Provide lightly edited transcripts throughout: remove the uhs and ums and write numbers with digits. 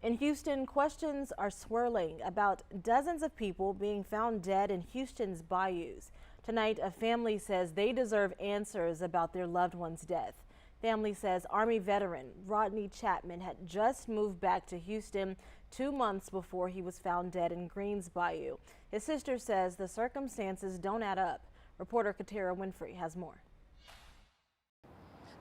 In Houston, questions are swirling about dozens of people being found dead in Houston's bayous. Tonight, a family says they deserve answers about their loved one's death. Family says Army veteran Rodney Chapman had just moved back to Houston 2 months before he was found dead in Green's Bayou. His sister says the circumstances don't add up. Reporter Katara Winfrey has more.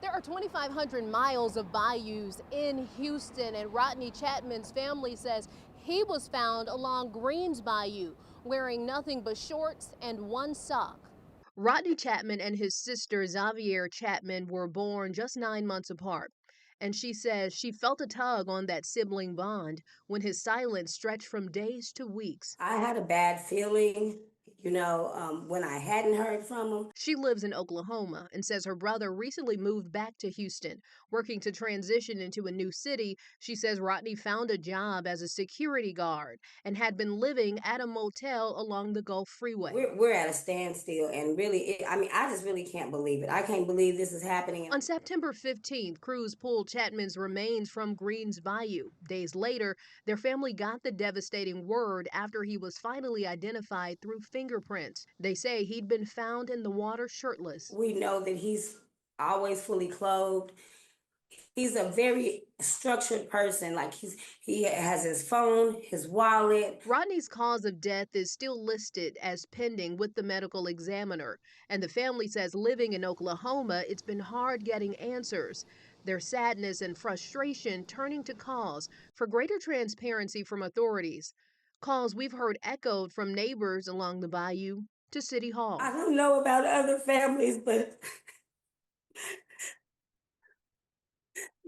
There are 2,500 miles of bayous in Houston, and Rodney Chapman's family says he was found along Green's Bayou wearing nothing but shorts and one sock. Rodney Chapman and his sister Xavier Chapman were born just 9 months apart, and she says she felt a tug on that sibling bond when his silence stretched from days to weeks. I had a bad feeling, when I hadn't heard from him. She lives in Oklahoma and says her brother recently moved back to Houston, working to transition into a new city. She says Rodney found a job as a security guard and had been living at a motel along the Gulf Freeway. We're at a standstill, and really, I just really can't believe it. I can't believe this is happening. On September 15th, crews pulled Chapman's remains from Green's Bayou. Days later, their family got the devastating word after he was finally identified through fingerprints. They say he'd been found in the water shirtless. We know that he's always fully clothed. He's a very structured person. He has his phone, his wallet. Rodney's cause of death is still listed as pending with the medical examiner, and the family says living in Oklahoma, it's been hard getting answers. Their sadness and frustration turning to calls for greater transparency from authorities. Calls we've heard echoed from neighbors along the bayou to City Hall. I don't know about other families, but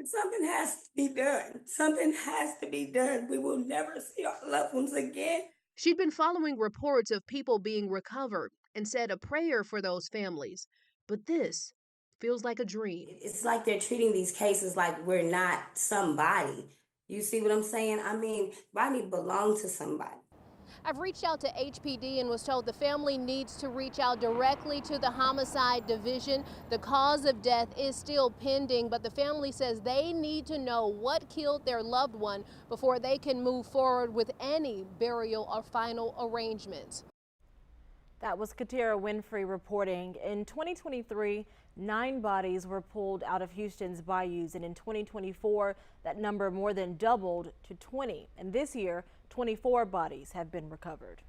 something has to be done. Something has to be done. We will never see our loved ones again. She'd been following reports of people being recovered and said a prayer for those families. But this feels like a dream. It's like they're treating these cases like we're not somebody. You see what I'm saying? Rodney belonged to somebody. I've reached out to HPD and was told the family needs to reach out directly to the homicide division. The cause of death is still pending, but the family says they need to know what killed their loved one before they can move forward with any burial or final arrangements. That was Katara Winfrey reporting. In 2023, 9 bodies were pulled out of Houston's bayous, and in 2024, that number more than doubled to 20. And this year, 24 bodies have been recovered.